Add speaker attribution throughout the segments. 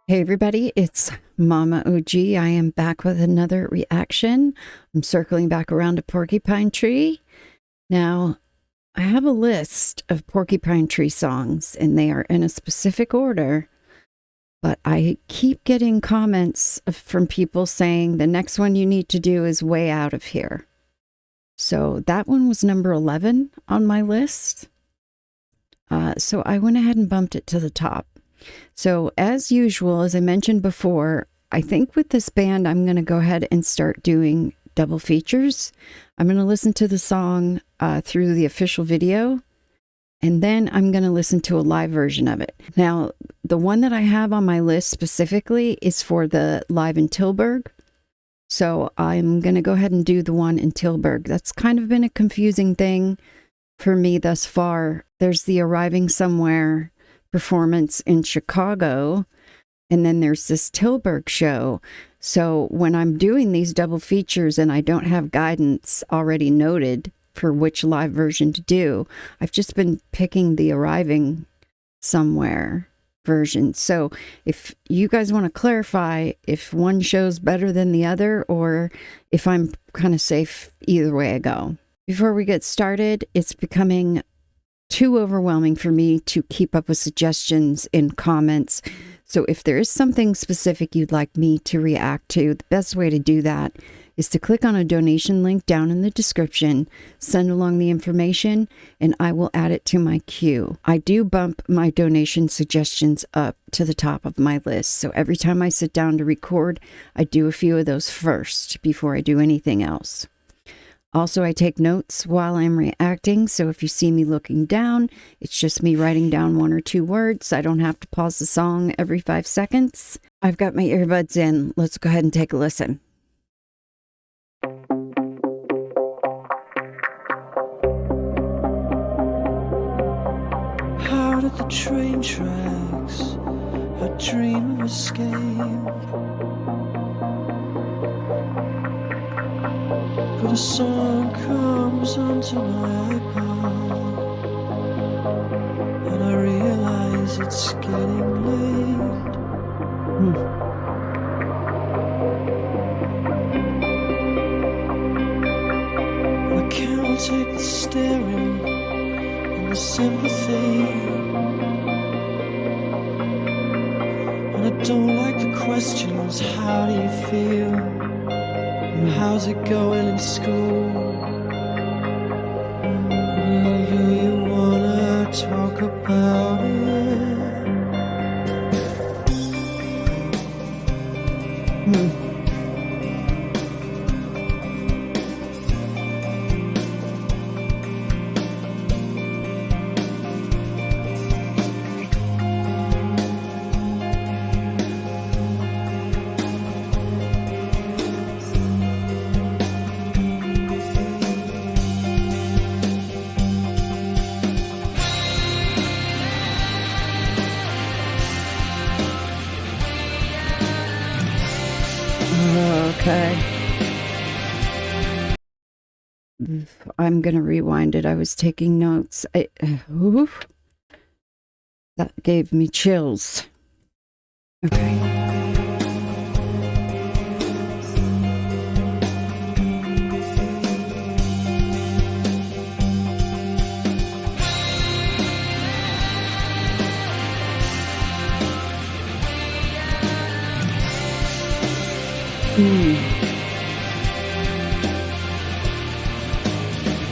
Speaker 1: Hey everybody, it's MommaOG. I am back with another reaction. I'm circling back around a porcupine tree. Now, I have a list of porcupine tree songs and they are in a specific order, but I keep getting comments from people saying the next one you need to do is Way Out of Here. So that one was number 11 on my list. So I went ahead and bumped it to the top. So as usual, as I mentioned before, I think with this band, I'm going to go ahead and start doing double features. I'm going to listen to the song through the official video, and then I'm going to listen to a live version of it. Now, the one that I have on my list specifically is for the live in Tilburg. So I'm going to go ahead and do the one in Tilburg. That's kind of been a confusing thing for me thus far. There's the Arriving Somewhere performance in Chicago, and then there's this Tilburg show. So when I'm doing these double features and I don't have guidance already noted for which live version to do, I've just been picking the Arriving Somewhere version. So if you guys want to clarify if one show's better than the other, or if I'm kind of safe either way I go. Before we get started, it's becoming too overwhelming for me to keep up with suggestions in comments. So if there is something specific you'd like me to react to, the best way to do that is to click on a donation link down in the description, send along the information, and I will add it to my queue. I do bump my donation suggestions up to the top of my list. So every time I sit down to record, I do a few of those first before I do anything else. Also, I take notes while I'm reacting, so if you see me looking down, it's just me writing down 1 or 2 words. I don't have to pause the song every 5 seconds. I've got my earbuds in. Let's go ahead and take a listen.
Speaker 2: Out at the train tracks, I dream of escape. But a song comes onto my iPod, and I realize it's getting late. I can't take the staring and the sympathy, and I don't like the questions. How do you feel? How's it going in school? Do you wanna talk about it?
Speaker 1: Okay. I'm going to rewind it. I was taking notes. That gave me chills. Okay.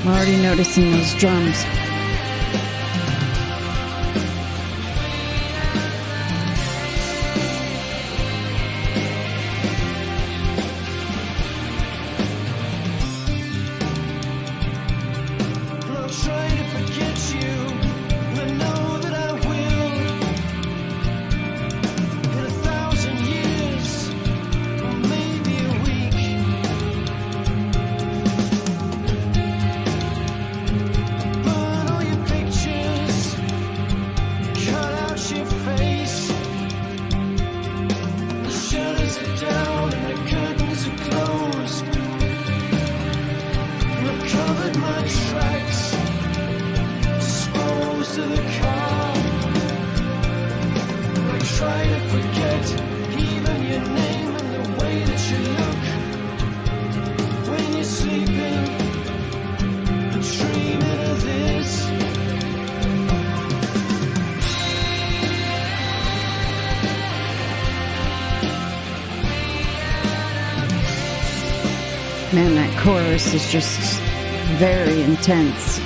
Speaker 1: I'm already noticing those drums.
Speaker 2: I'm trying to forget you, and I know that I will. In 1,000 years, or maybe a week. But
Speaker 1: Man, that chorus is just very intense.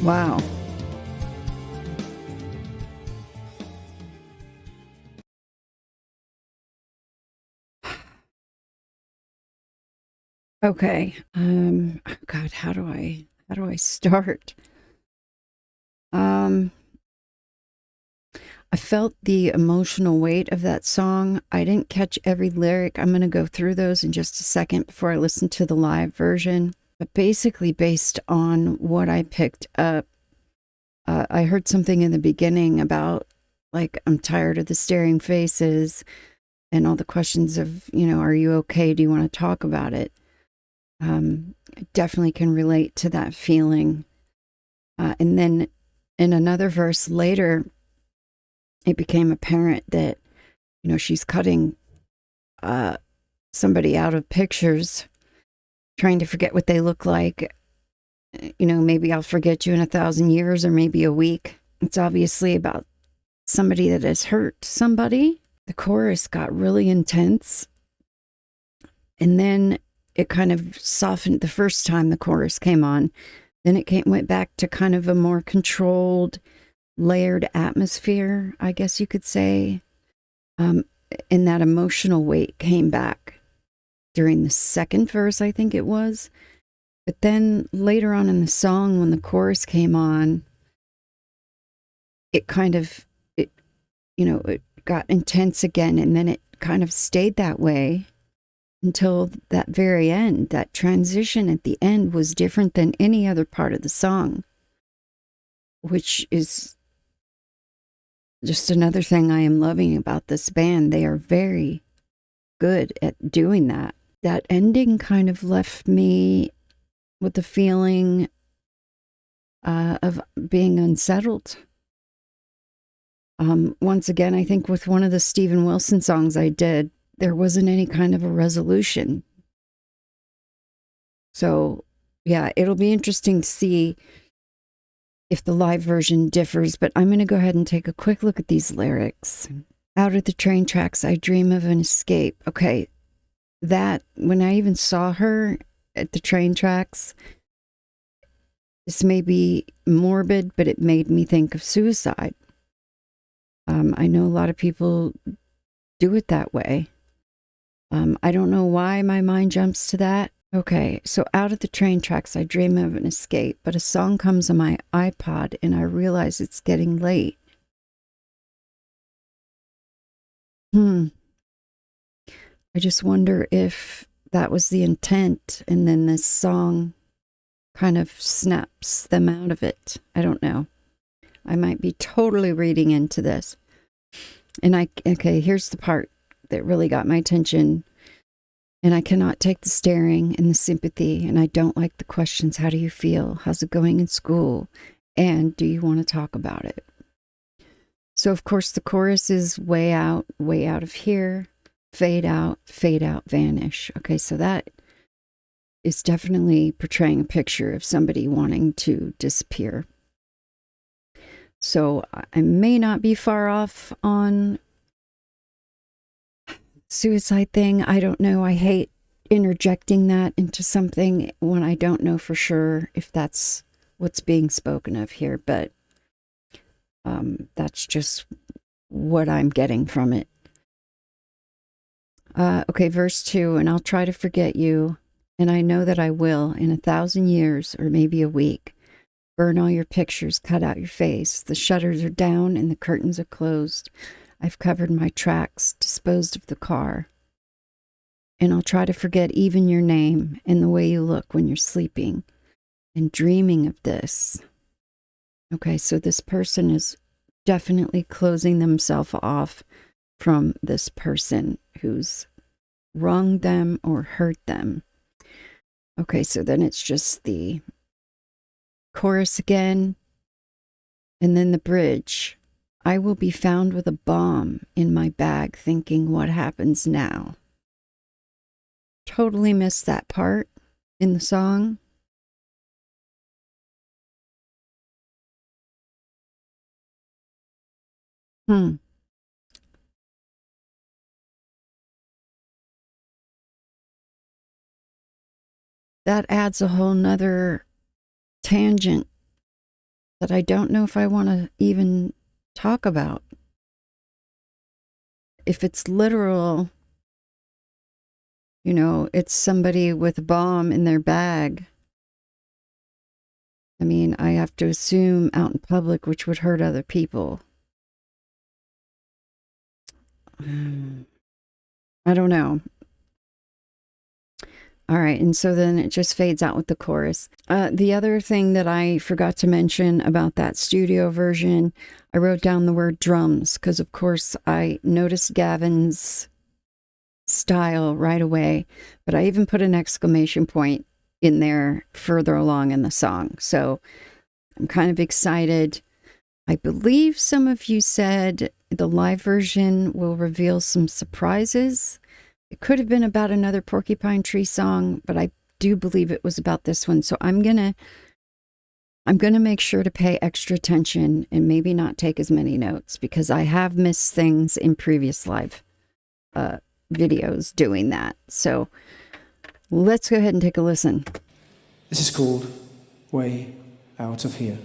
Speaker 1: Wow. Okay. God, how do I start? I felt the emotional weight of that song. I didn't catch every lyric. I'm going to go through those in just a second before I listen to the live version. But basically, based on what I picked up, I heard something in the beginning about, like, I'm tired of the staring faces and all the questions of, are you okay? Do you want to talk about it? I definitely can relate to that feeling. And then in another verse later, it became apparent that, she's cutting somebody out of pictures, trying to forget what they look like. Maybe I'll forget you in 1,000 years or maybe a week. It's obviously about somebody that has hurt somebody. The chorus got really intense. And then it kind of softened the first time the chorus came on. Then it went back to kind of a more controlled, layered atmosphere, I guess you could say. And that emotional weight came back during the second verse, I think it was. But then later on in the song, when the chorus came on, it got intense again. And then it kind of stayed that way until that very end. That transition at the end was different than any other part of the song, which is just another thing I am loving about this band. They are very good at doing that. That ending kind of left me with the feeling of being unsettled. Once again, I think with one of the Steven Wilson songs I did, there wasn't any kind of a resolution. So, yeah, it'll be interesting to see if the live version differs, but I'm going to go ahead and take a quick look at these lyrics. Out of the train tracks, I dream of an escape. Okay, that, when I even saw her at the train tracks, this may be morbid, but it made me think of suicide. I know a lot of people do it that way. I don't know why my mind jumps to that. Okay, so out of the train tracks, I dream of an escape, but a song comes on my iPod and I realize it's getting late. I just wonder if that was the intent and then this song kind of snaps them out of it. I don't know. I might be totally reading into this. And okay, here's the part that really got my attention. And I cannot take the staring and the sympathy, and I don't like the questions. How do you feel? How's it going in school? And do you want to talk about it? So, of course, the chorus is way out of here, fade out, vanish. Okay, so that is definitely portraying a picture of somebody wanting to disappear. So I may not be far off on suicide thing. I don't know. I hate interjecting that into something when I don't know for sure if that's what's being spoken of here, but that's just what I'm getting from it. Okay, verse 2, and I'll try to forget you, and I know that I will in 1,000 years or maybe a week. Burn all your pictures, cut out your face. The shutters are down and the curtains are closed. I've covered my tracks, disposed of the car. And I'll try to forget even your name and the way you look when you're sleeping and dreaming of this. Okay, so this person is definitely closing themselves off from this person who's wronged them or hurt them. Okay, so then it's just the chorus again, and then the bridge. I will be found with a bomb in my bag thinking, what happens now? Totally missed that part in the song. That adds a whole nother tangent that I don't know if I want to even talk about. If it's literal, you know, it's somebody with a bomb in their bag. I mean, I have to assume out in public, which would hurt other people. I don't know. All right, and so then it just fades out with the chorus. The other thing that I forgot to mention about that studio version, I wrote down the word drums because, of course, I noticed Gavin's style right away, but I even put an exclamation point in there further along in the song. So I'm kind of excited. I believe some of you said the live version will reveal some surprises. It could have been about another Porcupine Tree song, but I do believe it was about this one. So I'm gonna make sure to pay extra attention and maybe not take as many notes because I have missed things in previous live videos doing that. So let's go ahead and take a listen.
Speaker 2: This is called Way Out of Here.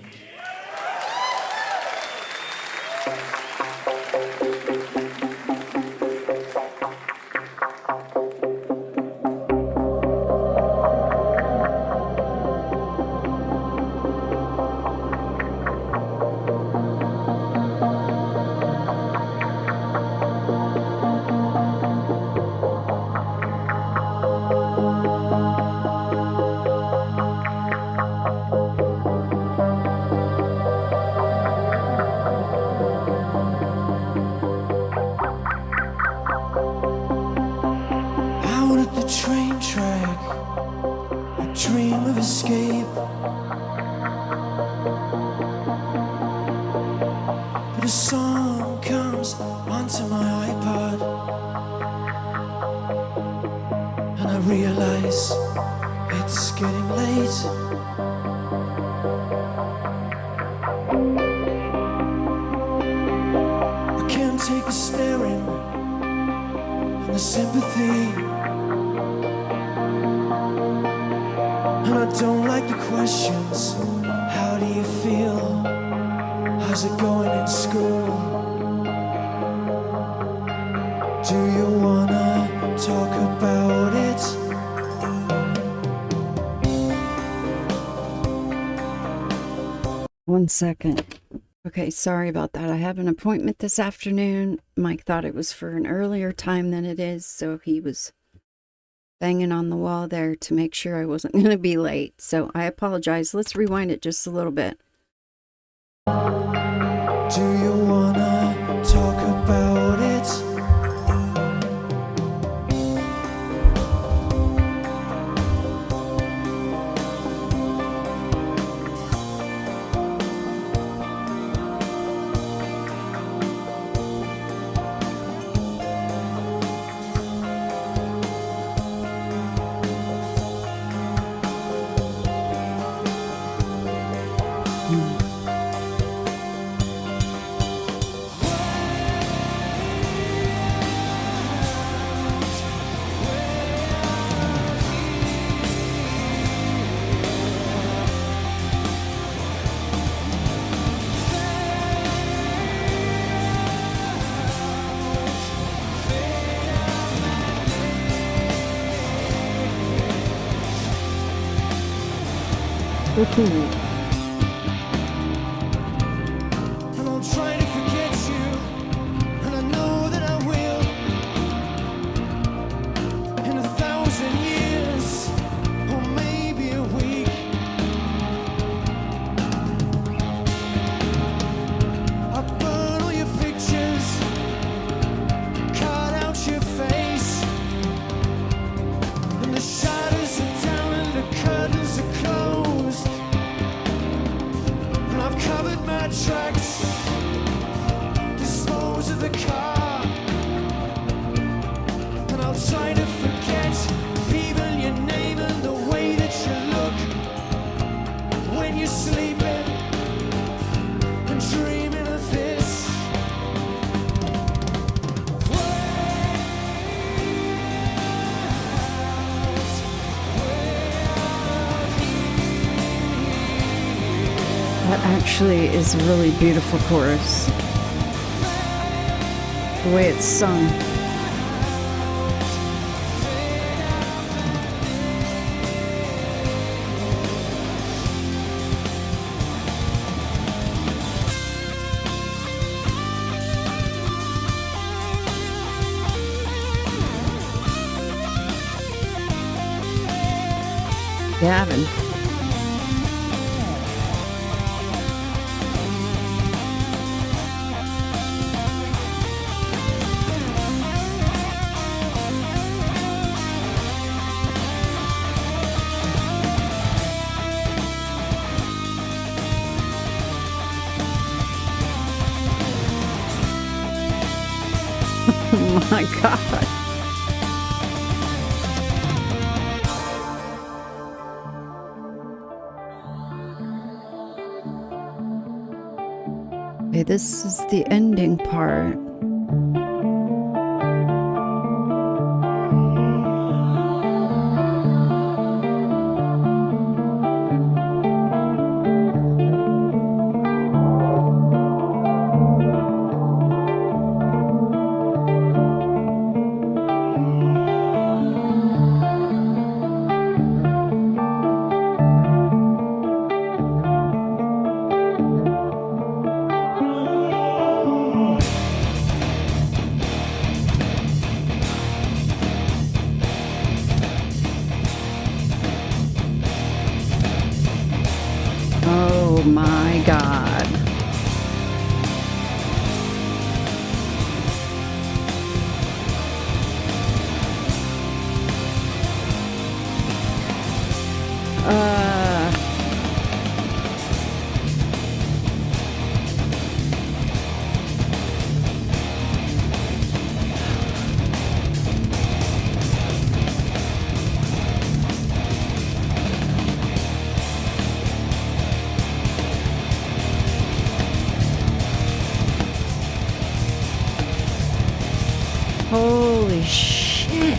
Speaker 1: One second. Okay, sorry about that. I have an appointment this afternoon. Mike thought it was for an earlier time than it is, so he was banging on the wall there to make sure I wasn't going to be late. So I apologize. Let's rewind it just a little bit.
Speaker 2: Do you wanna talk about it? And I'll try to forget you, and I know that I will. In 1,000 years, or maybe a week. I burn all your pictures, cut out your face, and the shadows are down and the curtains are closed. And I've covered my tracks, dispose of the car, and I'll try to forget even your name and the way that you look when you're sleeping and dreaming of this.
Speaker 1: That actually is a really beautiful chorus. The way it's sung. Gavin. Oh my God. Okay, this is the ending part. Oh my God. Holy shit.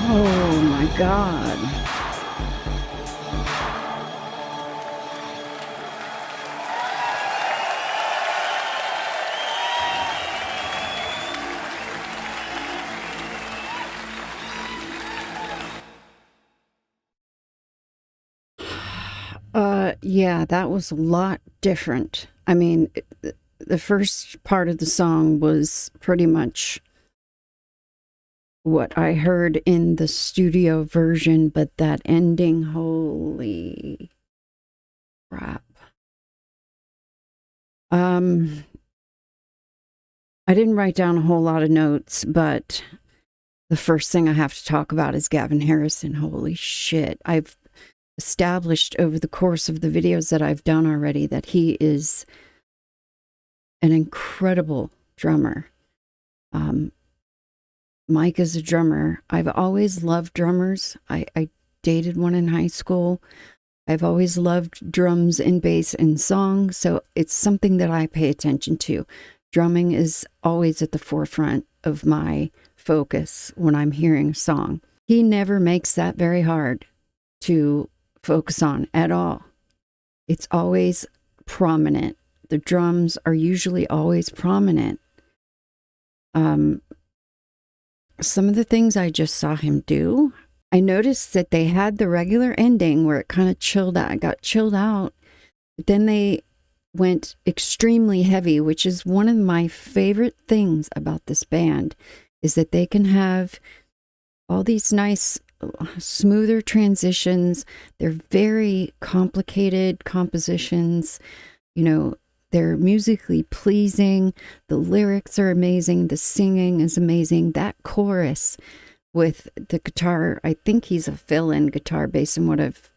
Speaker 1: Oh my God. Yeah, that was a lot different. I mean, the first part of the song was pretty much what I heard in the studio version, but that ending, holy crap. I didn't write down a whole lot of notes, but the first thing I have to talk about is Gavin Harrison. Holy shit. I've established over the course of the videos that I've done already that he is an incredible drummer. Mike is a drummer. I've always loved drummers. I dated one in high school. I've always loved drums and bass and song, so it's something that I pay attention to. Drumming is always at the forefront of my focus when I'm hearing a song. He never makes that very hard to focus on at all. It's always prominent. The drums are usually always prominent. Some of the things I just saw him do, I noticed that they had the regular ending where it kind of chilled out. It got chilled out. But then they went extremely heavy, which is one of my favorite things about this band, is that they can have all these nice, smoother transitions. They're very complicated compositions. You know, they're musically pleasing. The lyrics are amazing. The singing is amazing. That chorus with the guitar, I think he's a fill-in guitar based on what I've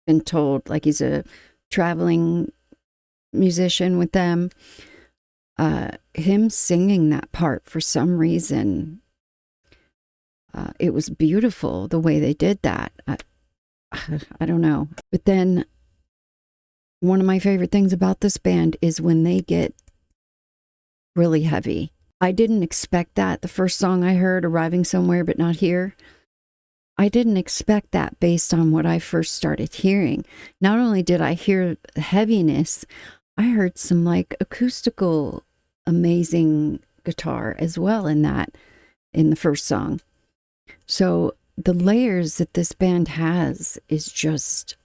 Speaker 1: been told. Like he's a traveling musician with them. Him singing that part for some reason, it was beautiful the way they did that. I don't know. But then one of my favorite things about this band is when they get really heavy. I didn't expect that. The first song I heard, Arriving Somewhere But Not Here, I didn't expect that based on what I first started hearing. Not only did I hear the heaviness, I heard some like acoustical, amazing guitar as well in the first song. So the layers that this band has is just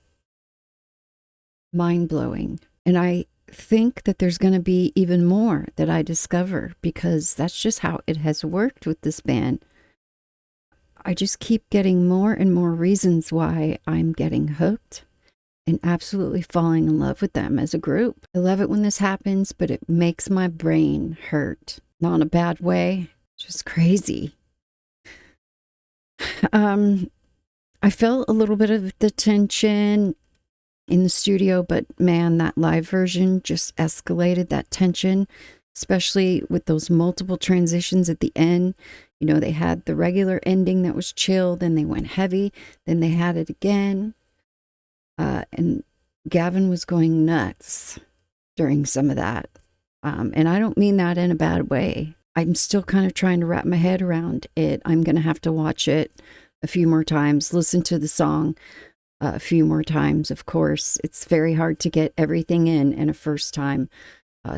Speaker 1: mind-blowing. And I think that there's going to be even more that I discover, because that's just how it has worked with this band. I just keep getting more and more reasons why I'm getting hooked and absolutely falling in love with them as a group. I love it when this happens, but it makes my brain hurt. Not in a bad way, just crazy. I felt a little bit of the tension in the studio, but man, that live version just escalated that tension, especially with those multiple transitions at the end. You know, they had the regular ending that was chill, then they went heavy, then they had it again. And Gavin was going nuts during some of that. And I don't mean that in a bad way. I'm still kind of trying to wrap my head around it. I'm going to have to watch it a few more times, listen to the song a few more times, of course. It's very hard to get everything in a first time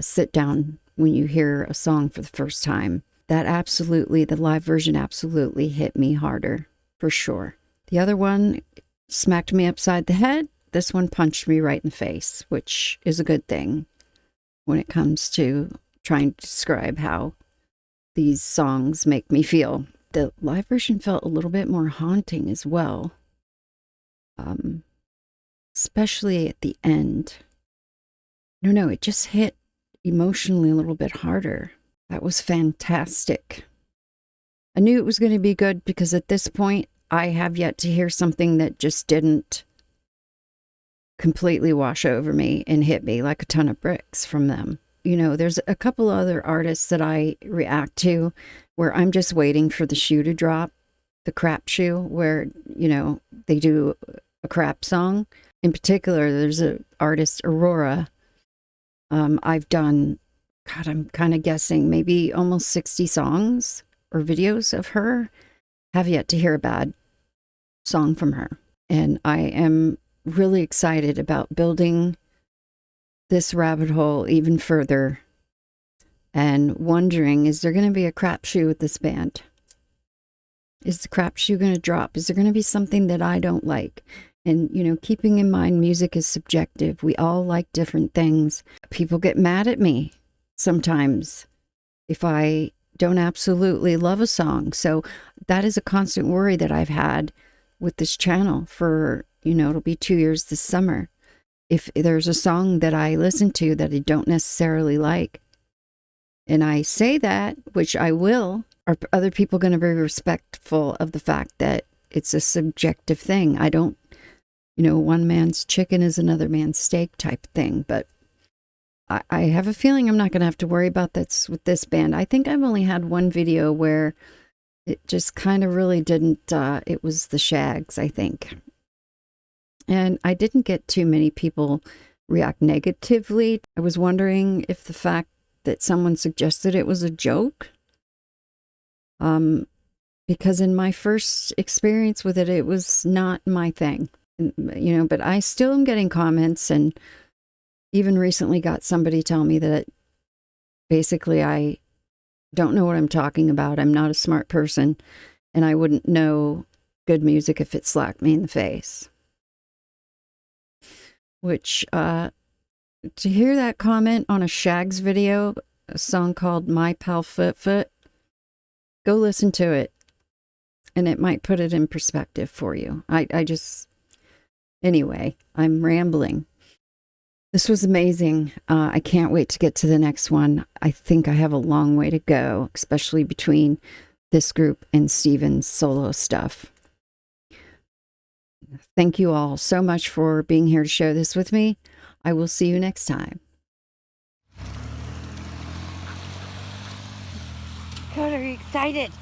Speaker 1: sit down when you hear a song for the first time. That absolutely, the live version absolutely hit me harder, for sure. The other one smacked me upside the head. This one punched me right in the face, which is a good thing when it comes to trying to describe how these songs make me feel. The live version felt a little bit more haunting as well. Especially at the end. No, it just hit emotionally a little bit harder. That was fantastic. I knew it was going to be good because at this point, I have yet to hear something that just didn't completely wash over me and hit me like a ton of bricks from them. You know, there's a couple other artists that I react to where I'm just waiting for the shoe to drop, the crap shoe, where, you know, they do a crap song. In particular, there's an artist, Aurora. I've done, God, I'm kind of guessing, maybe almost 60 songs or videos of her. have yet to hear a bad song from her. And I am really excited about building this rabbit hole even further and wondering, is there going to be a crapshoe with this band? Is the crapshoe going to drop? Is there going to be something that I don't like? And, you know, keeping in mind music is subjective. We all like different things. People get mad at me sometimes if I don't absolutely love a song. So that is a constant worry that I've had with this channel for, you know, it'll be 2 years this summer. If there's a song that I listen to that I don't necessarily like, and I say that, which I will, are other people going to be respectful of the fact that it's a subjective thing? I don't, you know, one man's chicken is another man's steak type thing. But I have a feeling I'm not going to have to worry about that with this band. I think I've only had one video where it just kind of really didn't, it was the Shags, I think. And I didn't get too many people react negatively. I was wondering if the fact that someone suggested it was a joke. Because in my first experience with it, it was not my thing. You know, but I still am getting comments, and even recently got somebody tell me that basically I don't know what I'm talking about. I'm not a smart person, and I wouldn't know good music if it slapped me in the face. Which, to hear that comment on a Shags video, a song called My Pal Foot Foot, go listen to it, and it might put it in perspective for you. Anyway, I'm rambling. This was amazing. I can't wait to get to the next one. I think I have a long way to go, especially between this group and Steven's solo stuff. Thank you all so much for being here to share this with me. I will see you next time.
Speaker 3: Koda, are you excited?